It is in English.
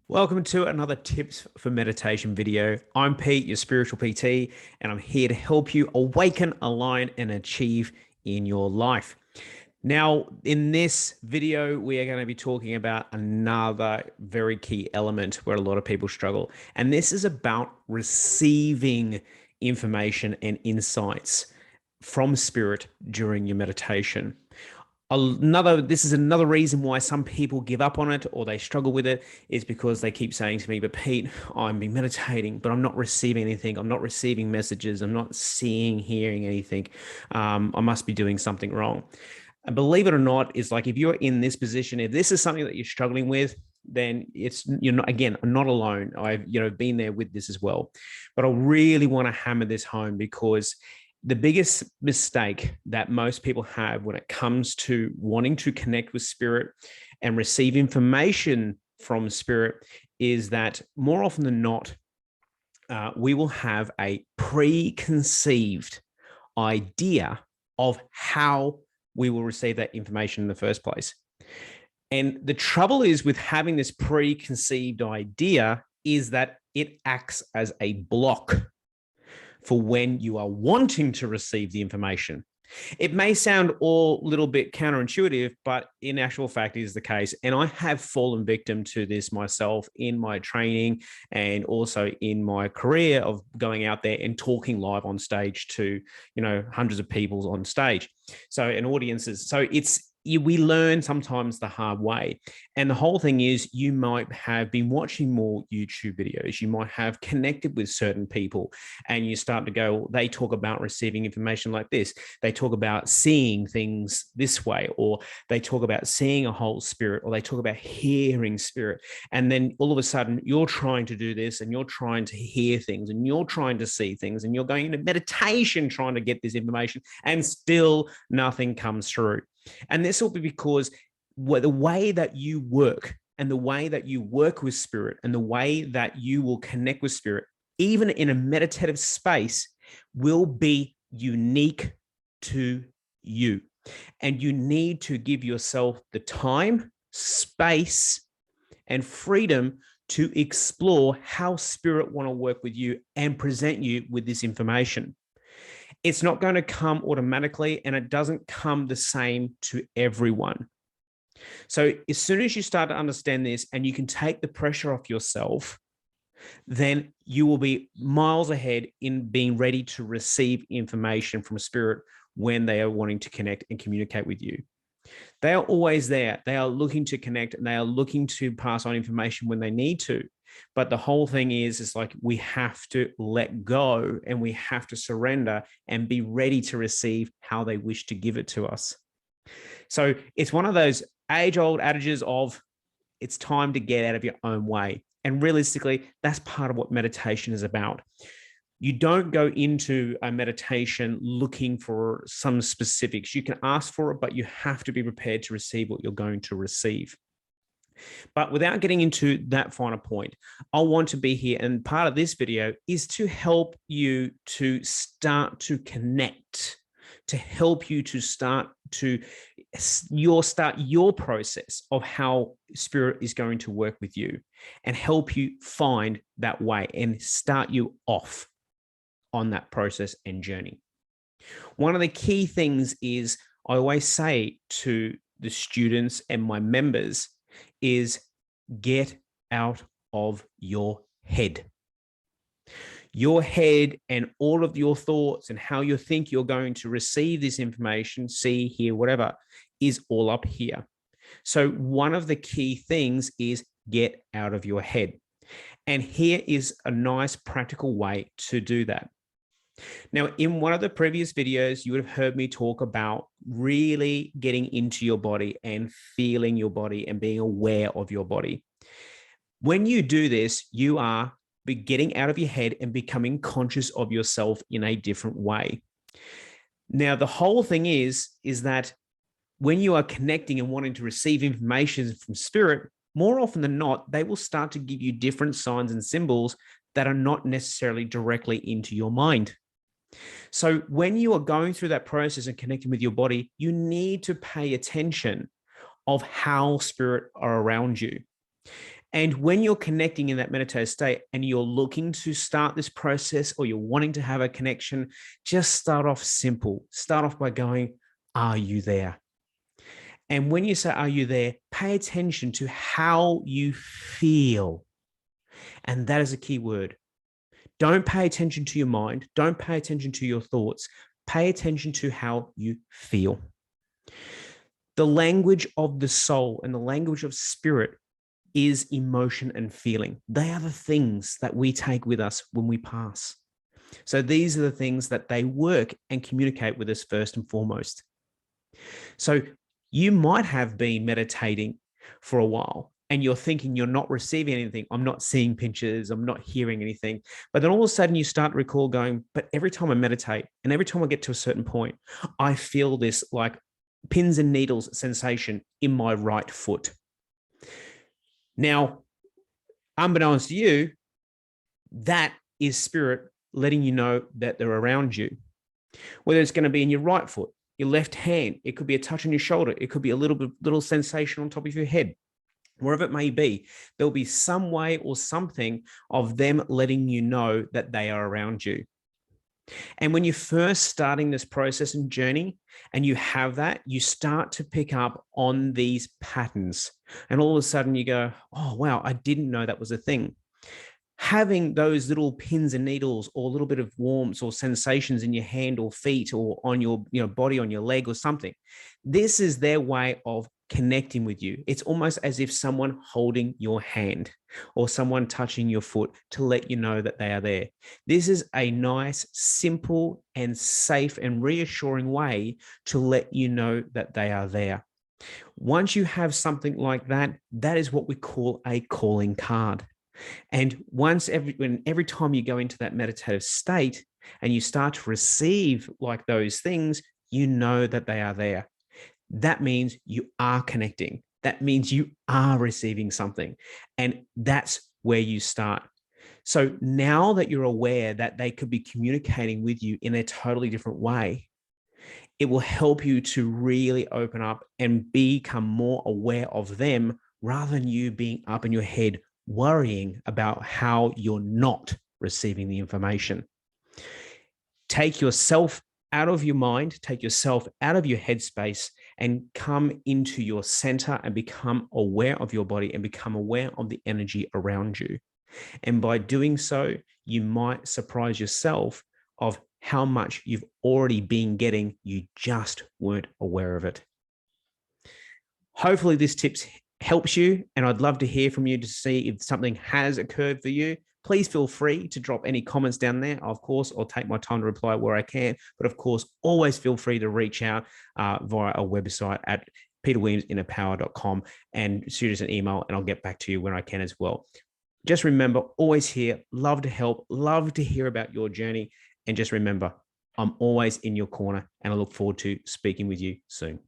Welcome to another Tips for Meditation video. I'm Pete, your spiritual PT, and I'm here to help you awaken, align, and achieve in your life. Now, in this video, we are going to be talking about another very key element where a lot of people struggle, and this is about receiving information and insights from spirit during your meditation. This is another reason why some people give up on it or they struggle with it, is because they keep saying to me, but Pete, I'm been meditating, but I'm not receiving anything. I'm not receiving messages. I'm not seeing, hearing anything. I must be doing something wrong. And believe it or not, it's like, if you're in this position, if this is something that you're struggling with, then you're not, again, I'm not alone. I've been there with this as well. But I really want to hammer this home, because the biggest mistake that most people have when it comes to wanting to connect with spirit and receive information from spirit is that more often than not, we will have a preconceived idea of how we will receive that information in the first place. And the trouble is with having this preconceived idea is that it acts as a block for when you are wanting to receive the information. It may sound all a little bit counterintuitive, but in actual fact, it is the case. And I have fallen victim to this myself in my training and also in my career of going out there and talking live on stage to, hundreds of people on stage. So, and audiences. So we learn sometimes the hard way. And the whole thing is, you might have been watching more YouTube videos. You might have connected with certain people and you start to go, they talk about receiving information like this. They talk about seeing things this way, or they talk about seeing a whole spirit, or they talk about hearing spirit. And then all of a sudden you're trying to do this and you're trying to hear things and you're trying to see things and you're going into meditation trying to get this information, and still nothing comes through. And this will be because the way that you work and the way that you work with spirit and the way that you will connect with spirit, even in a meditative space, will be unique to you. And you need to give yourself the time, space, and freedom to explore how spirit want to work with you and present you with this information. It's not going to come automatically, and it doesn't come the same to everyone. So as soon as you start to understand this and you can take the pressure off yourself, then you will be miles ahead in being ready to receive information from spirit when they are wanting to connect and communicate with you. They are always there. They are looking to connect and they are looking to pass on information when they need to. But the whole thing is like, we have to let go and we have to surrender and be ready to receive how they wish to give it to us. So it's one of those age-old adages of, it's time to get out of your own way. And realistically, that's part of what meditation is about. You don't go into a meditation looking for some specifics. You can ask for it, but you have to be prepared to receive what you're going to receive. But without getting into that final point, I want to be here. And part of this video is to help you to start to connect, to help you to start your process of how spirit is going to work with you and help you find that way and start you off on that process and journey. One of the key things is, I always say to the students and my members, is get out of your head. Your head and all of your thoughts and how you think you're going to receive this information, see, hear, whatever, is all up here. So one of the key things is get out of your head. And here is a nice practical way to do that. Now, in one of the previous videos, you would have heard me talk about really getting into your body and feeling your body and being aware of your body. When you do this, you are getting out of your head and becoming conscious of yourself in a different way. Now, the whole thing is that when you are connecting and wanting to receive information from spirit, more often than not, they will start to give you different signs and symbols that are not necessarily directly into your mind. So when you are going through that process and connecting with your body, you need to pay attention of how spirit are around you. And when you're connecting in that meditative state and you're looking to start this process or you're wanting to have a connection, just start off simple. Start off by going, are you there? And when you say, are you there? Pay attention to how you feel. And that is a key word. Don't pay attention to your mind. Don't pay attention to your thoughts. Pay attention to how you feel. The language of the soul and the language of spirit is emotion and feeling. They are the things that we take with us when we pass. So these are the things that they work and communicate with us first and foremost. So you might have been meditating for a while and you're thinking you're not receiving anything. I'm not seeing pictures. I'm not hearing anything. But then all of a sudden you start to recall going, but every time I meditate and every time I get to a certain point, I feel this like pins and needles sensation in my right foot. Now, unbeknownst to you, that is spirit letting you know that they're around you. Whether it's going to be in your right foot, your left hand, it could be a touch on your shoulder, it could be a little sensation on top of your head. Wherever it may be, there'll be some way or something of them letting you know that they are around you. And when you're first starting this process and journey and you have that, you start to pick up on these patterns. And all of a sudden you go, oh, wow, I didn't know that was a thing. Having those little pins and needles or a little bit of warmth or sensations in your hand or feet or on your body, on your leg or something, this is their way of connecting with you. It's almost as if someone holding your hand or someone touching your foot to let you know that they are there. This is a nice, simple and safe and reassuring way to let you know that they are there. Once you have something like that, that is what we call a calling card. And every time you go into that meditative state and you start to receive like those things, you know that they are there. That means you are connecting. That means you are receiving something. And that's where you start. So now that you're aware that they could be communicating with you in a totally different way, it will help you to really open up and become more aware of them rather than you being up in your head worrying about how you're not receiving the information. Take yourself out of your mind, take yourself out of your headspace and come into your center and become aware of your body and become aware of the energy around you. And by doing so, you might surprise yourself of how much you've already been getting. You just weren't aware of it. Hopefully this tip helps you, and I'd love to hear from you to see if something has occurred for you. Please feel free to drop any comments down there. Of course, I'll take my time to reply where I can, but of course, always feel free to reach out via our website at peterwilliamsinnerpower.com and shoot us an email, and I'll get back to you when I can as well. Just remember, always here, love to help, love to hear about your journey, and just remember, I'm always in your corner, and I look forward to speaking with you soon.